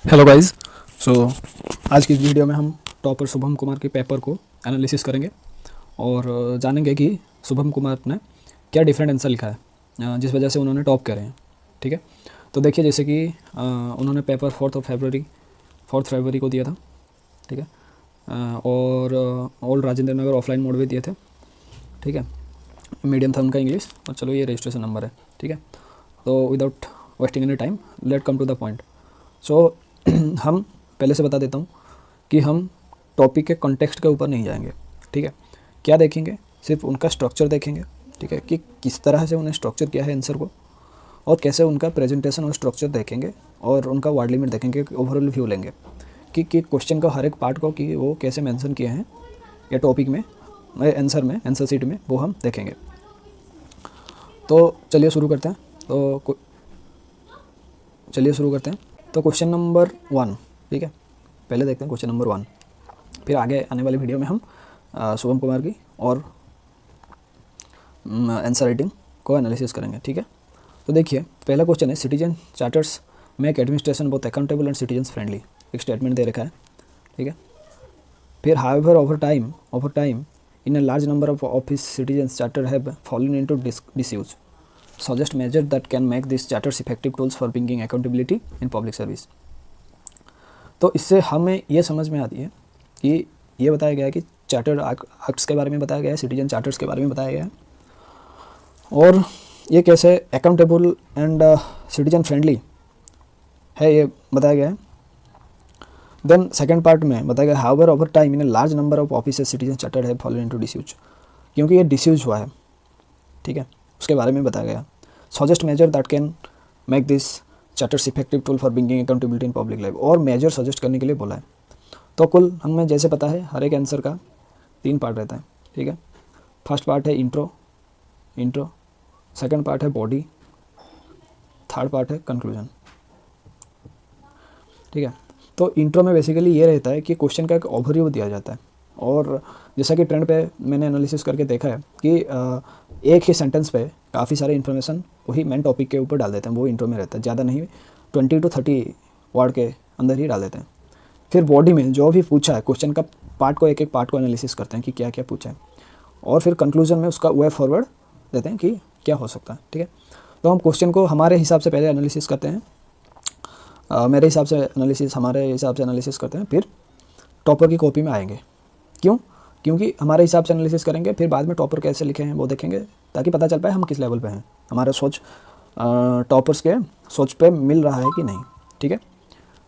Hello guys. सो आज की इस वीडियो में हम टॉपर शुभम कुमार के पेपर को एनालिसिस करेंगे और जानेंगे कि शुभम कुमार ने क्या डिफरेंट आंसर लिखा है जिस वजह से उन्होंने टॉप करे हैं। ठीक है, तो देखिए जैसे कि उन्होंने पेपर 4 फरवरी को दिया था। ठीक है, और all Rajendra Nagar offline mode में दिए थे। ठीक है, मीडियम था उनका इंग्लिश। और चलो ये रजिस्ट्रेशन नंबर है। ठीक है, तो without wasting any time let come to the point. So हम पहले से बता देता हूँ कि हम टॉपिक के कॉन्टेक्स्ट के ऊपर नहीं जाएंगे। ठीक है, क्या देखेंगे, सिर्फ उनका स्ट्रक्चर देखेंगे। ठीक है, कि किस तरह से उन्हें स्ट्रक्चर किया है आंसर को, और कैसे उनका प्रेजेंटेशन और स्ट्रक्चर देखेंगे, और उनका वर्ड लिमिट देखेंगे। ओवरऑल व्यू लेंगे कि क्वेश्चन का हर एक पार्ट को कि वो कैसे मेंशन किए हैं या टॉपिक में आंसर शीट में, वो हम देखेंगे। तो चलिए शुरू करते हैं। तो क्वेश्चन नंबर 1। ठीक है, पहले देखते हैं क्वेश्चन नंबर 1, फिर आगे आने वाली वीडियो में हम शुभम कुमार की और आंसर राइटिंग को एनालिसिस करेंगे। ठीक है, तो देखिए पहला क्वेश्चन है, citizen charters make administration both accountable and citizen friendly. एक स्टेटमेंट दे रखा है। ठीक है, फिर however over time in a large number of office citizens charter have fallen into disuse. Suggest measure that can make these charters effective tools for bringing accountability in public service। तो इससे हमें ये समझ में आती है कि ये बताया गया है कि चार्टर एक्ट्स के बारे में बताया गया है, सिटीजन चार्टर्स के बारे में बताया गया है, और ये कैसे अकाउंटेबल एंड सिटीजन फ्रेंडली है ये बताया गया है। देन सेकेंड पार्ट में बताया गया however over time in a large number of office citizen charter है फॉलन इनटू डिसयूज, क्योंकि ये डिसयूज हुआ है। ठीक है, उसके बारे में बताया गया। Suggest measure that can make this charters effective tool for bringing accountability in public life, और मेजर सजेस्ट करने के लिए बोला है। तो कुल हमें जैसे पता है हर एक आंसर का 3 पार्ट रहता है। ठीक है, फर्स्ट पार्ट है इंट्रो, सेकंड पार्ट है बॉडी, थर्ड पार्ट है कंक्लूजन। ठीक है, तो इंट्रो में बेसिकली ये रहता है कि क्वेश्चन का एक ओवरव्यू दिया जाता है, और जैसा कि ट्रेंड पे मैंने एनालिसिस करके देखा है कि एक ही सेंटेंस पे काफ़ी सारे इन्फॉर्मेशन वही मेन टॉपिक के ऊपर डाल देते हैं, वो इंट्रो में रहता है। ज़्यादा नहीं, 20 to 30 वर्ड के अंदर ही डाल देते हैं। फिर बॉडी में जो भी पूछा है क्वेश्चन का पार्ट को, एक एक पार्ट को एनालिसिस करते हैं कि क्या क्या पूछा है, और फिर कंक्लूजन में उसका वे फॉरवर्ड देते हैं कि क्या हो सकता है। ठीक है, तो हम क्वेश्चन को हमारे हिसाब से पहले एनालिसिस करते हैं, हमारे हिसाब से एनालिसिस करते हैं, फिर टॉपर की कॉपी में आएंगे। क्यों? क्योंकि हमारे हिसाब से एनालिसिस करेंगे, फिर बाद में टॉपर कैसे लिखे हैं वो देखेंगे, ताकि पता चल पाए हम किस लेवल पे हैं, हमारा सोच टॉपर्स के सोच पे मिल रहा है कि नहीं। ठीक है,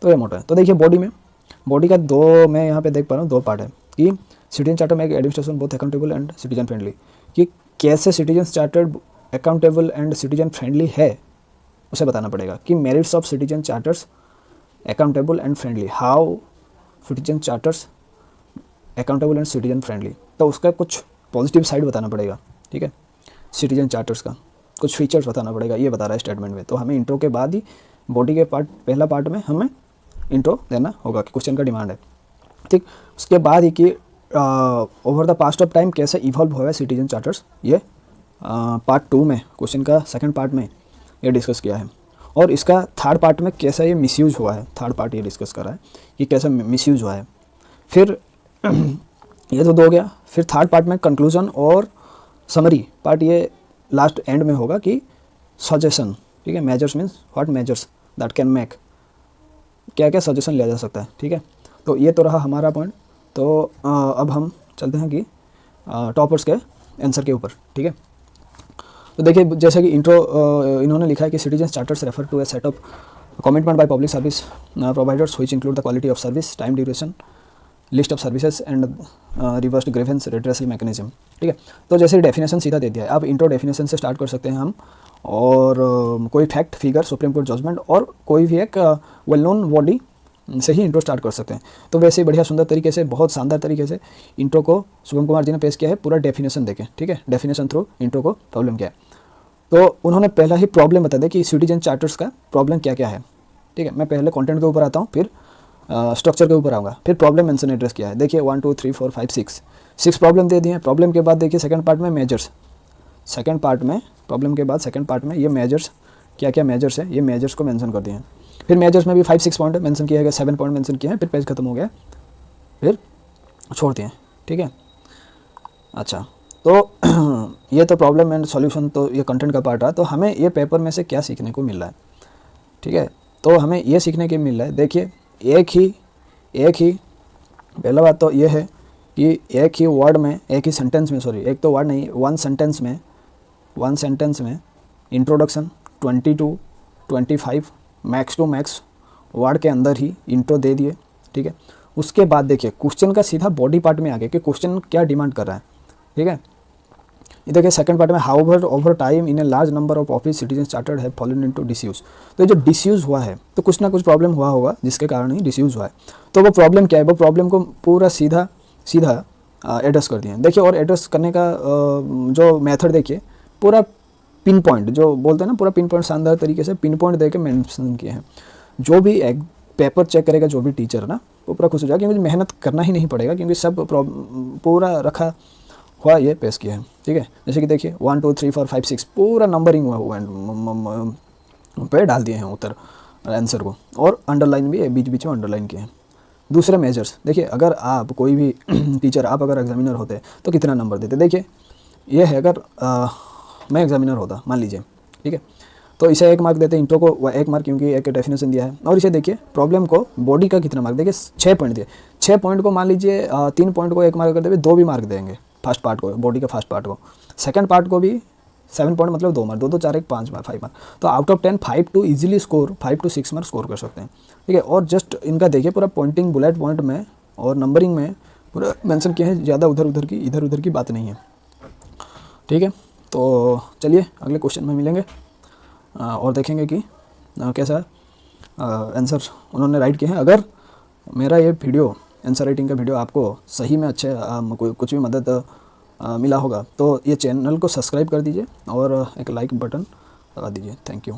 तो ये मोटा है। तो देखिए बॉडी का मैं यहाँ पे देख पा रहा हूँ 2 पार्ट है कि सिटीजन चार्टर में administration both accountable and citizen friendly, कि कैसे citizen charter accountable and citizen friendly है उसे बताना पड़ेगा। कि merits of citizen charters accountable and friendly, how citizen charters accountable and citizen friendly, तो उसका कुछ पॉजिटिव साइड बताना पड़ेगा। ठीक है, सिटीजन चार्टर्स का कुछ फीचर्स बताना पड़ेगा, ये बता रहा है स्टेटमेंट में। तो हमें इंट्रो के बाद ही बॉडी के पहला पार्ट में हमें इंट्रो देना होगा कि क्वेश्चन का डिमांड है। ठीक, उसके बाद ही कि over the past of time कैसे इवॉल्व हुआ है सिटीजन चार्टर्स, ये पार्ट 2 में, क्वेश्चन का सेकेंड पार्ट में ये डिस्कस किया है। और इसका थर्ड पार्ट में कैसा ये मिसयूज हुआ है, थर्ड पार्ट ये डिस्कस करा है कि कैसे मिसयूज हुआ है। फिर ये तो 2 हो गया। फिर थर्ड पार्ट में कंक्लूजन और समरी पार्ट, ये लास्ट एंड में होगा कि सजेशन। ठीक है, measures means what measures that can make, क्या क्या सजेशन लिया जा सकता है। ठीक है, तो ये तो रहा हमारा पॉइंट। तो अब हम चलते हैं कि टॉपर्स के आंसर के ऊपर। ठीक है, तो देखिए जैसे कि इंट्रो इन्होंने लिखा है कि citizen charters refer to a set of commitment by public service providers which include the quality of service, time duration, list of services and reversed grievance redressal mechanism. ठीक है, तो जैसे डेफिनेशन सीधा दे दिया है। अब इंट्रो डेफिनेशन से start कर सकते हैं हम, और कोई fact, figure, supreme court judgment और कोई भी एक वेल नोन बॉडी से ही इंट्रो स्टार्ट कर सकते हैं। तो वैसे ही बढ़िया सुंदर तरीके से, बहुत शानदार तरीके से इंट्रो को शुभम कुमार जी ने पेश किया है, पूरा डेफिनेशन देके। ठीक है, डेफिनेशन थ्रू इंट्रो को प्रॉब्लम क्या है। तो उन्होंने पहला ही प्रॉब्लम बता दिया कि सिटीजन चार्टर्स का प्रॉब्लम क्या क्या है। ठीक है, मैं पहले कंटेंट के ऊपर आता हूँ, फिर स्ट्रक्चर के ऊपर आऊँगा, फिर प्रॉब्लम मेंशन एड्रेस किया है। देखिए 1 2 3 4 5 6 प्रॉब्लम दे दिए हैं। प्रॉब्लम के बाद देखिए सेकंड पार्ट में मेजर्स, प्रॉब्लम के बाद सेकंड पार्ट में ये मेजर्स क्या क्या मेजर्स है, ये मेजर्स को मेंशन कर दिए हैं। फिर मेजर्स में भी 5-6 पॉइंट मेंशन किया गया, 7 पॉइंट मेंशन किए हैं, फिर पेज खत्म हो गया, फिर छोड़ दिए। ठीक है, अच्छा तो ये तो प्रॉब्लम एंड सॉल्यूशन, तो ये कंटेंट का पार्ट रहा। तो हमें ये पेपर में से क्या सीखने को मिल रहा है? ठीक है, तो हमें ये सीखने को मिल रहा है, देखिए एक ही पहला बात तो ये है कि एक ही वर्ड में, एक ही सेंटेंस में, सॉरी एक तो वर्ड नहीं, वन सेंटेंस में introduction 22-25 max to max word के अंदर ही इंट्रो दे दिए। ठीक है, उसके बाद देखिए क्वेश्चन का सीधा बॉडी पार्ट में आ गया कि क्वेश्चन क्या डिमांड कर रहा है। ठीक है, ये देखिए सेकंड पार्ट में, however over time in a large number of office citizen chartered have fallen into disuse. तो ये जो डिसयूज हुआ है तो कुछ ना कुछ प्रॉब्लम हुआ होगा जिसके कारण ही डिसयूज हुआ है। तो वो प्रॉब्लम क्या है, वो प्रॉब्लम को पूरा सीधा एड्रेस कर दिए। देखिए, और एड्रेस करने का जो मेथड देखिए, पूरा पिन पॉइंट जो बोलते हैं ना, पूरा पिन पॉइंट शानदार तरीके से पिन पॉइंट देके मेंशन किए हैं। जो भी एक पेपर चेक करेगा, जो भी टीचर ना, वो पूरा खुश हो जाएगा कि मुझे मेहनत करना ही नहीं पड़ेगा, क्योंकि सब पूरा रखा हुआ ये पेश किया है। ठीक है, जैसे कि देखिए 1 2 3 4 5 6 पूरा नंबरिंग हुआ पे डाल दिए हैं उत्तर आंसर को, और अंडरलाइन भी बीच बीच में अंडरलाइन किए हैं। दूसरे मेजर्स देखिए, अगर आप कोई भी टीचर, आप अगर एग्जामिनर होते तो कितना नंबर देते? देखिए ये है, अगर मैं एग्जामिनर होता मान लीजिए, ठीक है, तो इसे 1 मार्क देते, इंट्रो को 1 मार्क क्योंकि एक डेफिनेशन दिया है, और इसे देखिए प्रॉब्लम को बॉडी का कितना मार्क, देखिए 6 पॉइंट दिए, 6 पॉइंट को मान लीजिए 3 पॉइंट को 1 मार्क कर देंगे, 2 भी मार्क देंगे फर्स्ट पार्ट को, बॉडी का फर्स्ट पार्ट को। सेकंड पार्ट को भी 7 पॉइंट मतलब 2 मार्क, 2 2 4 1 5 मार्क, 5 मार्क। तो out of 10 5 to easily score 5 to 6 mark score कर सकते हैं। ठीक है, और जस्ट इनका देखिए पूरा पॉइंटिंग बुलेट पॉइंट में और नंबरिंग में पूरा मेंशन किया है, ज़्यादा इधर उधर की बात नहीं है। ठीक है, तो चलिए अगले क्वेश्चन में मिलेंगे और देखेंगे कि कैसा आंसर उन्होंने राइट किए हैं। अगर मेरा ये वीडियो, आंसर राइटिंग का वीडियो, आपको सही में अच्छे कुछ भी मदद मिला होगा तो ये चैनल को सब्सक्राइब कर दीजिए और एक लाइक बटन दबा दीजिए। Thank you.